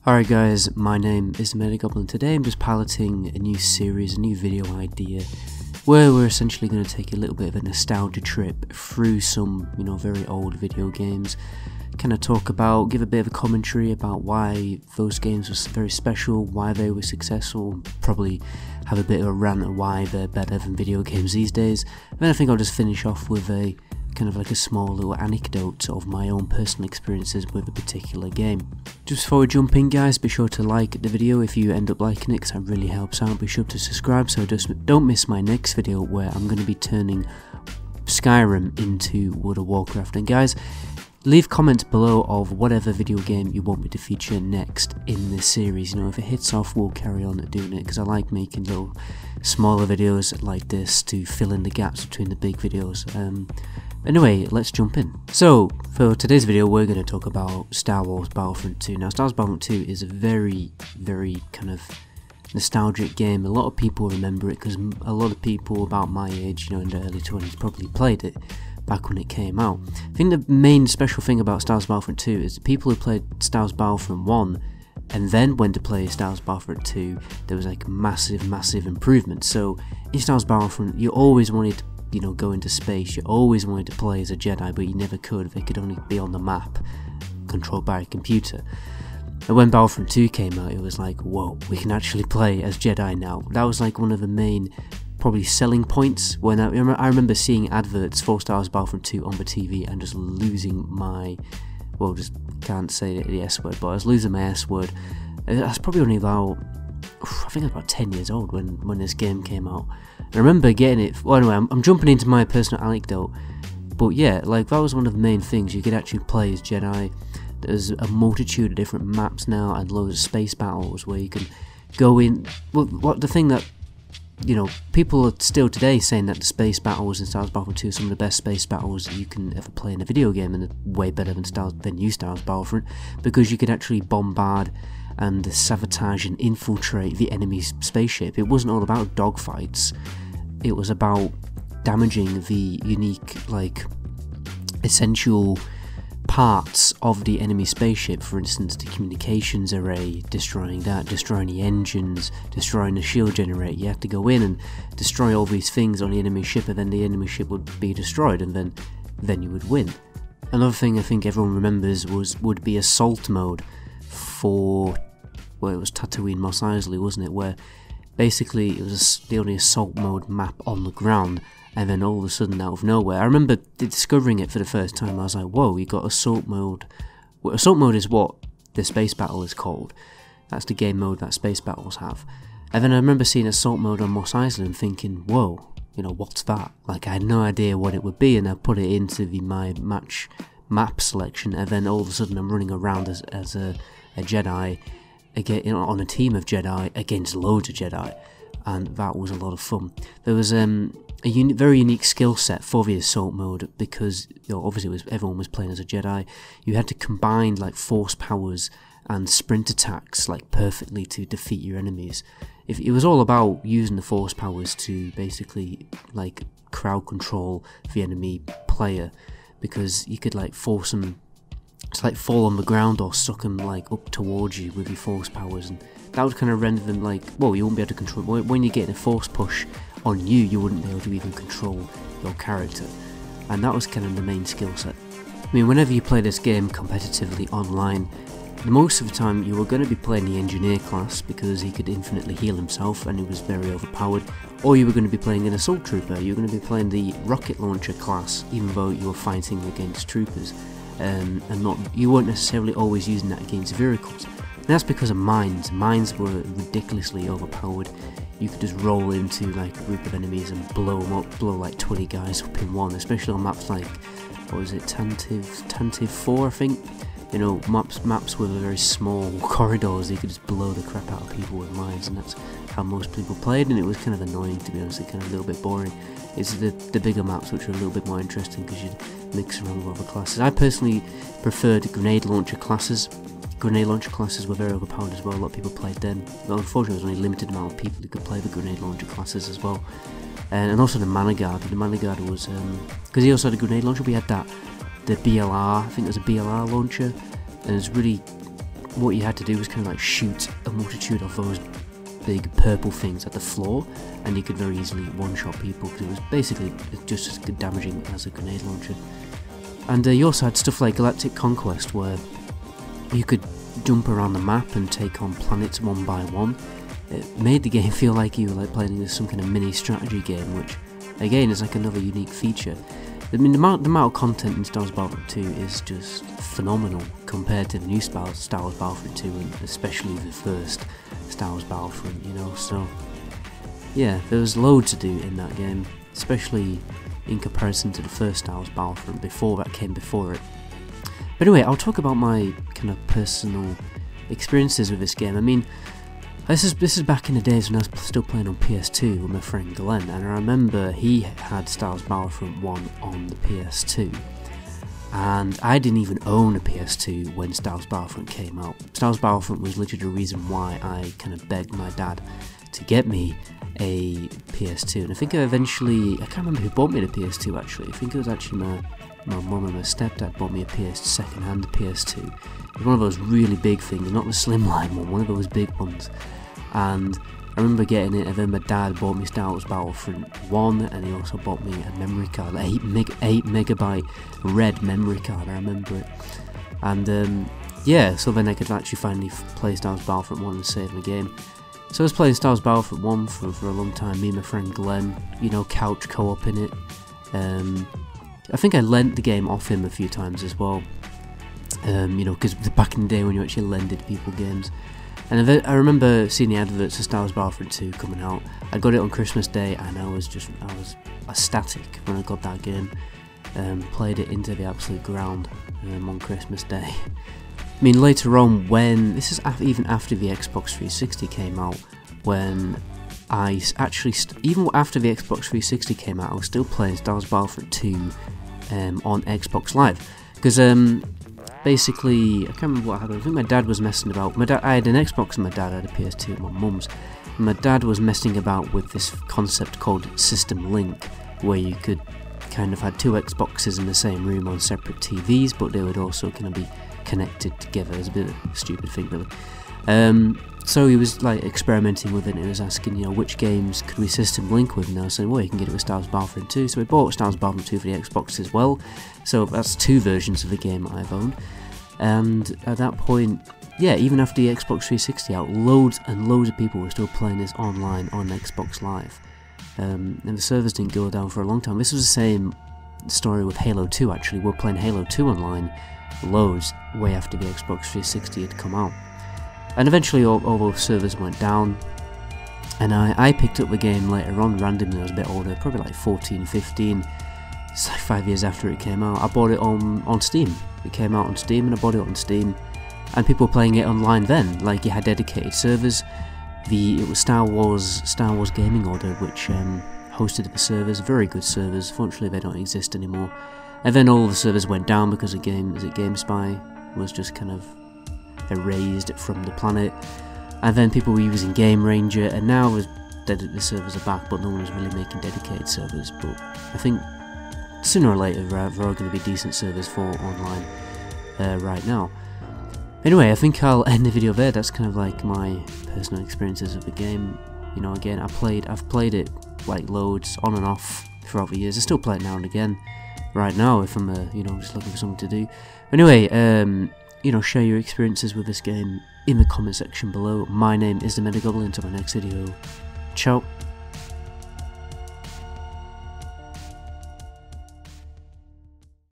Alright guys, my name is Medigoblin. Today I'm just piloting a new series, a new video idea, where we're essentially going to take a little bit of a nostalgia trip through some, very old video games. Kind of talk about, give a bit of a commentary about why those games were very special, why they were successful, probably have a bit of a rant on why they're better than video games these days. And then I think I'll just finish off with a kind of like a small little anecdote of my own personal experiences with a particular game. Just before we jump in guys, be sure to like the video if you end up liking it, because that really helps out. Be sure to subscribe so just don't miss my next video where I'm going to be turning Skyrim into World of Warcraft. And guys, leave comments below of whatever video game you want me to feature next in this series. If it hits off, we'll carry on doing it, because I like making little smaller videos like this to fill in the gaps between the big videos. Anyway, let's jump in. So, for today's video, we're going to talk about Star Wars Battlefront 2. Now, Star Wars Battlefront 2 is a very, very kind of nostalgic game. A lot of people remember it because a lot of people about my age, in their early 20s, probably played it back when it came out. I think the main special thing about Star Wars Battlefront 2 is the people who played Star Wars Battlefront 1 and then went to play Star Wars Battlefront 2, there was like massive improvement. So, in Star Wars Battlefront, you always wanted to go into space. You always wanted to play as a Jedi, but you never could. They could only be on the map, controlled by a computer. And when Battlefront 2 came out, it was like, whoa, we can actually play as Jedi now. That was like one of the main, probably selling points. When I remember seeing adverts for Star Wars Battlefront 2 on the TV and just losing my, just can't say the S word, but I was losing my S word. That's probably only about, I think I was about 10 years old when this game came out. I remember getting it. Well, anyway, I'm jumping into my personal anecdote, but yeah, like that was one of the main things. You could actually play as Jedi. There's a multitude of different maps now and loads of space battles where you can go in. Well, the thing that people are still today saying that the space battles in Star Wars Battlefront 2 are some of the best space battles that you can ever play in a video game, and they're way better than new Star Wars Battlefront, because you could actually bombard and sabotage and infiltrate the enemy's spaceship. It wasn't all about dogfights. It was about damaging the unique, essential parts of the enemy spaceship. For instance, the communications array, destroying that, destroying the engines, destroying the shield generator. You had to go in and destroy all these things on the enemy ship, and then the enemy ship would be destroyed, and then you would win. Another thing I think everyone remembers would be assault mode for, it was Tatooine Mos Eisley, wasn't it, where basically it was the only assault mode map on the ground, and then all of a sudden out of nowhere, I remember discovering it for the first time. I was like, whoa, you got assault mode. Well, assault mode is what the space battle is called. That's the game mode that space battles have. And then I remember seeing assault mode on Mos Eisley and thinking, whoa, what's that? Like, I had no idea what it would be, and I put it into my map selection, and then all of a sudden I'm running around as a Jedi, again, on a team of Jedi against loads of Jedi, and that was a lot of fun. There was a very unique skill set for the assault mode, because obviously everyone was playing as a Jedi. You had to combine force powers and sprint attacks perfectly to defeat your enemies. It was all about using the force powers to basically crowd control the enemy player, because you could force them to fall on the ground or suck them up towards you with your force powers, and that would kind of render them you wouldn't be able to control. When you're getting a force push on you, you wouldn't be able to even control your character, and that was kind of the main skill set. I mean, whenever you play this game competitively online, most of the time you were going to be playing the engineer class, because he could infinitely heal himself and he was very overpowered, or you were going to be playing an assault trooper. You were going to be playing the rocket launcher class, even though you were fighting against troopers. And you weren't necessarily always using that against vehicles. And that's because of mines. Mines were ridiculously overpowered. You could just roll into a group of enemies and blow them up, blow 20 guys up in one, especially on maps what was it, Tantive 4, I think? Maps with very small corridors. You could just blow the crap out of people with mines, and that's how most people played, and it was kind of annoying, to be honest. It kind of a little bit boring. It's the bigger maps which are a little bit more interesting, because you'd mix around with other classes. I personally preferred grenade launcher classes. Grenade launcher classes were very overpowered as well. A lot of people played them. Well, unfortunately, there was only a limited amount of people who could play the grenade launcher classes as well. And also the Mana Guard. The Mana Guard was, because he also had a grenade launcher, we had that the BLR, I think there's a BLR launcher, and it's really, what you had to do was kind of like shoot a multitude of those big purple things at the floor, and you could very easily one-shot people because it was basically just as good damaging as a grenade launcher. And you also had stuff like Galactic Conquest, where you could jump around the map and take on planets one by one. It made the game feel like you were like playing some kind of mini strategy game, which again is like another unique feature. I mean, the amount of content in Star Wars Battlefront 2 is just phenomenal compared to the new Star Wars Battlefront 2, and especially the first Star Wars Battlefront, you know. So yeah, there was loads to do in that game, especially in comparison to the first Star Wars Battlefront that came before it. But anyway, I'll talk about my kind of personal experiences with this game. I mean, this is back in the days when I was still playing on PS2 with my friend Glenn, and I remember he had Star Wars Battlefront 1 on the PS2, and I didn't even own a PS2 when Star Wars Battlefront came out. Star Wars Battlefront was literally the reason why I kind of begged my dad to get me a PS2, and I think I can't remember who bought me the PS2 actually. I think it was actually my mum and my stepdad bought me a second-hand PS2. It was one of those really big things, not the slimline one of those big ones. And I remember getting it, and then my dad bought me Star Wars Battlefront 1, and he also bought me a memory card, 8 megabyte red memory card, I remember it. And yeah, so then I could actually finally play Star Wars Battlefront 1 and save the game. So I was playing Star Wars Battlefront 1 for a long time, me and my friend Glenn, you know, couch co-op in it. I think I lent the game off him a few times as well, you know, because back in the day when you actually lended people games. And I remember seeing the adverts for Star Wars Battlefront 2 coming out. I got it on Christmas Day, and I was ecstatic when I got that game. Played it into the absolute ground on Christmas Day. I mean, later on, when this is even after the Xbox 360 came out, when I actually even after the Xbox 360 came out, I was still playing Star Wars Battlefront 2 on Xbox Live, because basically, I can't remember what happened. I think my dad was messing about. I had an Xbox and my dad had a PS2 at my mum's. My dad was messing about with this concept called System Link, where you could kind of had two Xboxes in the same room on separate TVs, but they would also kind of be connected together. It's a bit of a stupid thing, really. So he was like experimenting with it, and he was asking, you know, which games could we System Link with, and I was saying, well, you can get it with Star Wars Battlefront 2, so we bought Star Wars Battlefront 2 for the Xbox as well, so that's two versions of the game I've owned. And at that point, yeah, even after the Xbox 360 out, loads and loads of people were still playing this online on Xbox Live, and the servers didn't go down for a long time. This was the same story with Halo 2 actually. We're playing Halo 2 online loads way after the Xbox 360 had come out. And eventually all those servers went down, and I picked up the game later on randomly. I was a bit older, probably like 14, 15, it's like 5 years after it came out. I bought it on Steam. It came out on Steam, and I bought it on Steam, and people were playing it online then. Like, you had dedicated servers. It was Star Wars Gaming Order, which hosted the servers, very good servers. Fortunately they don't exist anymore. And then all the servers went down because the GameSpy was just kind of erased from the planet, and then people were using Game Ranger, and now the servers are back, but no one was really making dedicated servers. But I think sooner or later there are going to be decent servers for online right now. Anyway, I think I'll end the video there. That's kind of like my personal experiences of the game. You know, again, I've played it like loads on and off throughout the years. I still play it now and again. Right now, if I'm you know, just looking for something to do. Anyway, you know, share your experiences with this game in the comment section below. My name is the Metagoblin. Until my next video, ciao.